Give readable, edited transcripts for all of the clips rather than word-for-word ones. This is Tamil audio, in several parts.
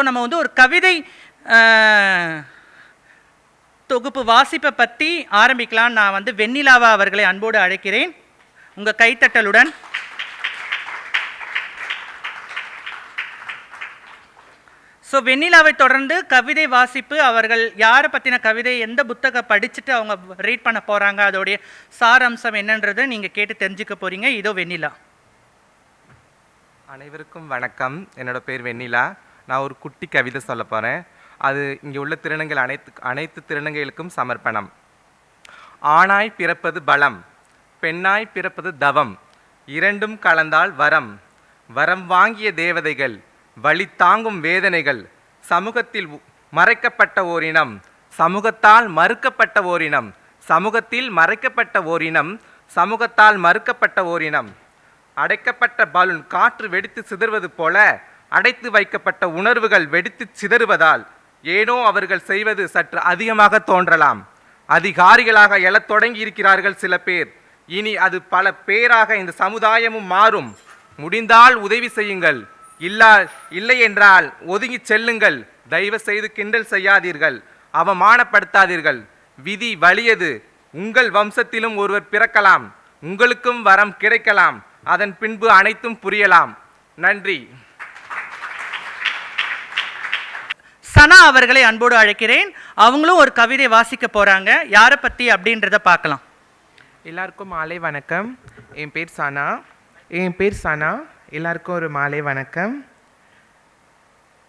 நம்ம வந்து ஒரு கவிதை தொகுப்பு வாசிப்பை பற்றி ஆரம்பிக்கலாம். நான் வந்து வெண்ணிலாவா அவர்களை அன்போடு அழைக்கிறேன். உங்கள் கைத்தட்டலுடன். ஸோ வெண்ணிலாவை தொடர்ந்து கவிதை வாசிப்பு, அவர்கள் யாரை பற்றின கவிதை, எந்த புத்தகம் படிச்சுட்டு அவங்க ரீட் பண்ண போகிறாங்க, அதோடைய சாரம்சம் என்னன்றதை நீங்கள் கேட்டு தெரிஞ்சுக்க போகிறீங்க. இதோ வெண்ணிலா. அனைவருக்கும் வணக்கம். என்னோட பேர் வெண்ணிலா. நான் ஒரு குட்டி கவிதை சொல்ல போகிறேன். அது இங்கே உள்ள திருநங்கைகள் அனைத்து திருநங்கைகளுக்கும் சமர்ப்பணம். ஆணாய் பிறப்பது பலம், பெண்ணாய் பிறப்பது தவம், இரண்டும் கலந்தால் வரம். வரம் வாங்கிய தேவதைகள், வழி தாங்கும் வேதனைகள், சமூகத்தில் மறைக்கப்பட்ட ஓரினம், சமூகத்தால் மறுக்கப்பட்ட ஓரினம், சமூகத்தில் மறைக்கப்பட்ட ஓரினம், சமூகத்தால் மறுக்கப்பட்ட ஓரினம். அடைக்கப்பட்ட பலூன் காற்று வெடித்து சிதறுவது போல அடைத்து வைக்கப்பட்ட உணர்வுகள் வெடித்து சிதறுவதால் ஏனோ அவர்கள் செய்வது சற்று அதிகமாக தோன்றலாம். அதிகாரிகளாக எழத் தொடங்கி இருக்கிறார்கள் சில பேர். இனி அது பல பேராக இந்த சமுதாயமும் மாறும். முடிந்தால் உதவி செய்யுங்கள், இல்லை என்றால் ஒதுங்கி செல்லுங்கள். தயவு செய்து கிண்டல் செய்யாதீர்கள், அவமானப்படுத்தாதீர்கள். விதி வலியது. உங்கள் வம்சத்திலும் ஒருவர் பிறக்கலாம், உங்களுக்கும் வரம் கிடைக்கலாம், அதன் பின்பு அனைத்தும் புரியலாம். நன்றி. சனா அவர்களை அன்போடு அழைக்கிறேன். அவங்களும் ஒரு கவிதை வாசிக்க போறாங்க. யாரை பத்தி அப்படின்றத பார்க்கலாம். எல்லாருக்கும் மாலை வணக்கம். என் பேர் சனா. எல்லாருக்கும் ஒரு மாலை வணக்கம்.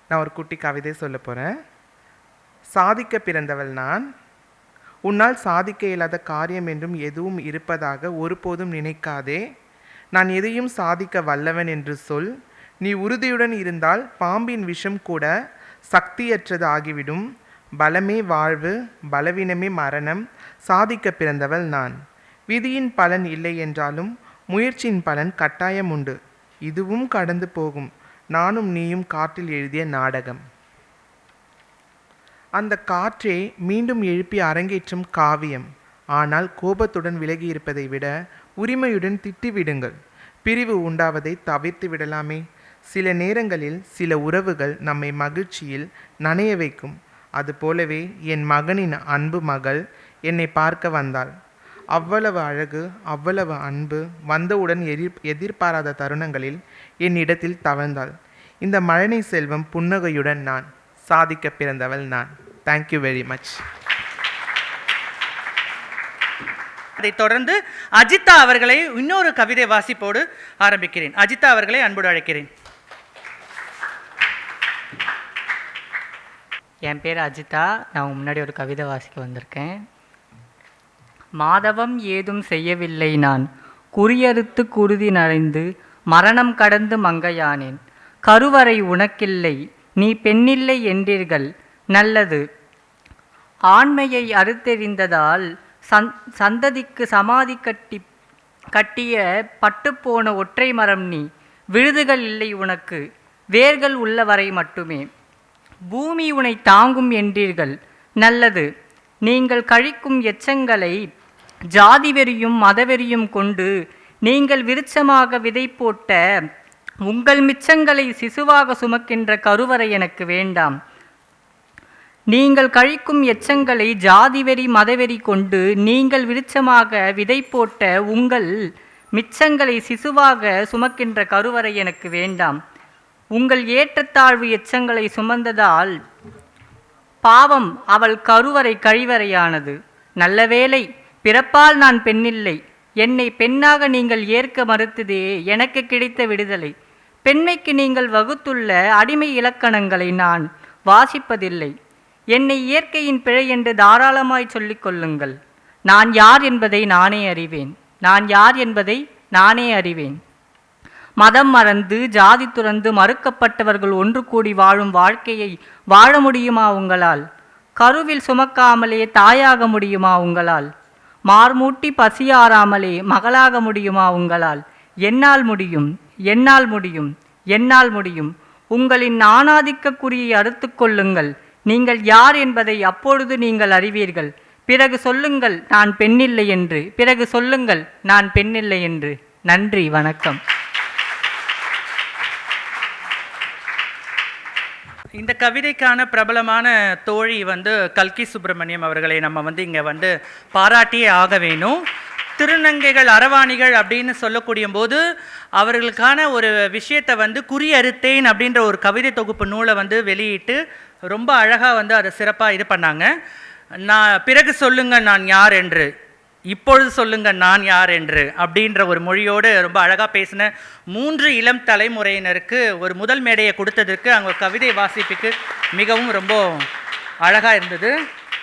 நான் ஒரு குட்டி கவிதை சொல்ல போகிறேன். சாதிக்க பிறந்தவள் நான். உன்னால் சாதிக்க இயலாத காரியம் என்றும் எதுவும் இருப்பதாக ஒருபோதும் நினைக்காதே. நான் எதையும் சாதிக்க வல்லவன் என்று சொல். நீ உறுதியுடன் இருந்தால் பாம்பின் விஷம் கூட சக்தியற்றது ஆகிவிடும். பலமே வாழ்வு, பலவீனமே மரணம். சாதிக்க பிறந்தவள் நான். விதியின் பலன் இல்லை என்றாலும் முயற்சியின் பலன் கட்டாயம் உண்டு. இதுவும் கடந்து போகும். நானும் நீயும் காற்றில் எழுதிய நாடகம். அந்த காற்றே மீண்டும் எழுப்பி அரங்கேற்றும் காவியம். ஆனால் கோபத்துடன் விலகி இருப்பதை விட உரிமையுடன் திட்டிவிடுங்கள். பிரிவு உண்டாவதை தவிர்த்து விடலாமே. சில நேரங்களில் சில உறவுகள் நம்மை மகிழ்ச்சியில் நனைய வைக்கும். அதுபோலவே என் மகனின் அன்பு மகள் என்னை பார்க்க வந்தாள். அவ்வளவு அழகு, அவ்வளவு அன்பு. வந்தவுடன் எதிர்பாராத தருணங்களில் என்னிடத்தில் தவழ்ந்தாள். இந்த மழலை செல்வம் புன்னகையுடன் நான். சாதிக்க பிறந்தவள் நான். Thank you very much. அதைத் தொடர்ந்து அஜிதா அவர்களை இன்னொரு கவிதை வாசிப்போடு ஆரம்பிக்கிறேன். அஜிதா அவர்களை அன்போடு அழைக்கிறேன். என் பேர் அஜிதா. நான் முன்னாடி ஒரு கவிதை வாசிக்க வந்திருக்கேன். மாதவம் ஏதும் செய்யவில்லை நான், குறியறுத்து குருதி நனைந்து மரணம் கடந்து மங்கையானேன். கருவறை உனக்கில்லை, நீ பெண்ணில்லை என்றீர்கள், நல்லது. ஆண்மையை அறுத்தெறிந்ததால் சந்ததிக்கு சமாதி கட்டிய பட்டுப்போன ஒற்றை மரம் நீ. விழுதுகள் இல்லை உனக்கு, வேர்கள் உள்ளவரை மட்டுமே. பூமி உனை தாங்கும் என்றீர்கள், நல்லது. நீங்கள் கழிக்கும் எச்சங்களை ஜாதி வெறியும் மதவெறியும் கொண்டு நீங்கள் விருட்சமாக விதை போட்ட உங்கள் மிச்சங்களை சிசுவாக சுமக்கின்ற கருவறை எனக்கு வேண்டாம். நீங்கள் கழிக்கும் எச்சங்களை ஜாதி வெறி மதவெறி கொண்டு நீங்கள் விருட்சமாக விதை போட்ட உங்கள் மிச்சங்களை சிசுவாக சுமக்கின்ற கருவறை எனக்கு வேண்டாம். உங்கள் ஏற்றத்தாழ்வு எச்சங்களை சுமந்ததால் பாவம் அவள் கருவறை கழிவறையானது. நல்லவேளை பிறப்பால் நான் பெண்ணில்லை. என்னை பெண்ணாக நீங்கள் ஏற்க மறுத்ததே எனக்கு கிடைத்த விடுதலை. பெண்மைக்கு நீங்கள் வகுத்துள்ள அடிமை இலக்கணங்களை நான் வாசிப்பதில்லை. என்னை இயற்கையின் பிழை என்று தாராளமாய் சொல்லிக் கொள்ளுங்கள். நான் யார் என்பதை நானே அறிவேன். மதம் மறந்து ஜாதி துறந்து மறுக்கப்பட்டவர்கள் ஒன்று கூடி வாழும் வாழ்க்கையை வாழ முடியுமா உங்களால்? கருவில் சுமக்காமலே தாயாக முடியுமா உங்களால்? மார்மூட்டி பசியாராமலே மகளாக முடியுமா உங்களால்? என்னால் முடியும். உங்களின் ஆணாதிக்கக்குறியை அறுத்து கொள்ளுங்கள். நீங்கள் யார் என்பதை அப்பொழுது நீங்கள் அறிவீர்கள். பிறகு சொல்லுங்கள் நான் பெண்ணில்லை என்று. நன்றி, வணக்கம். இந்த கவிதைக்கான பிரபலமான தோழி வந்து கல்கி சுப்பிரமணியம் அவர்களை நம்ம வந்து இங்கே வந்து பாராட்டியே ஆக வேணும். திருநங்கைகள் அரவாணிகள் அப்படின்னு சொல்லக்கூடிய போது அவர்களுக்கான ஒரு விஷயத்தை வந்து குறியறுத்தேன் அப்படின்ற ஒரு கவிதை தொகுப்பு நூலை வந்து வெளியிட்டு ரொம்ப அழகாக வந்து அதை சிறப்பாக இது பண்ணாங்க. பிறகு சொல்லுங்க நான் யார் என்று, இப்பொழுது சொல்லுங்க நான் யார் என்று அப்படின்ற ஒரு மொழியோடு ரொம்ப அழகாக பேசின 3 இளம் தலைமுறையினருக்கு ஒரு முதல் மேடையை கொடுத்ததற்கு அவங்க கவிதை வாசிப்புக்கு மிகவும் ரொம்ப அழகாக இருந்தது.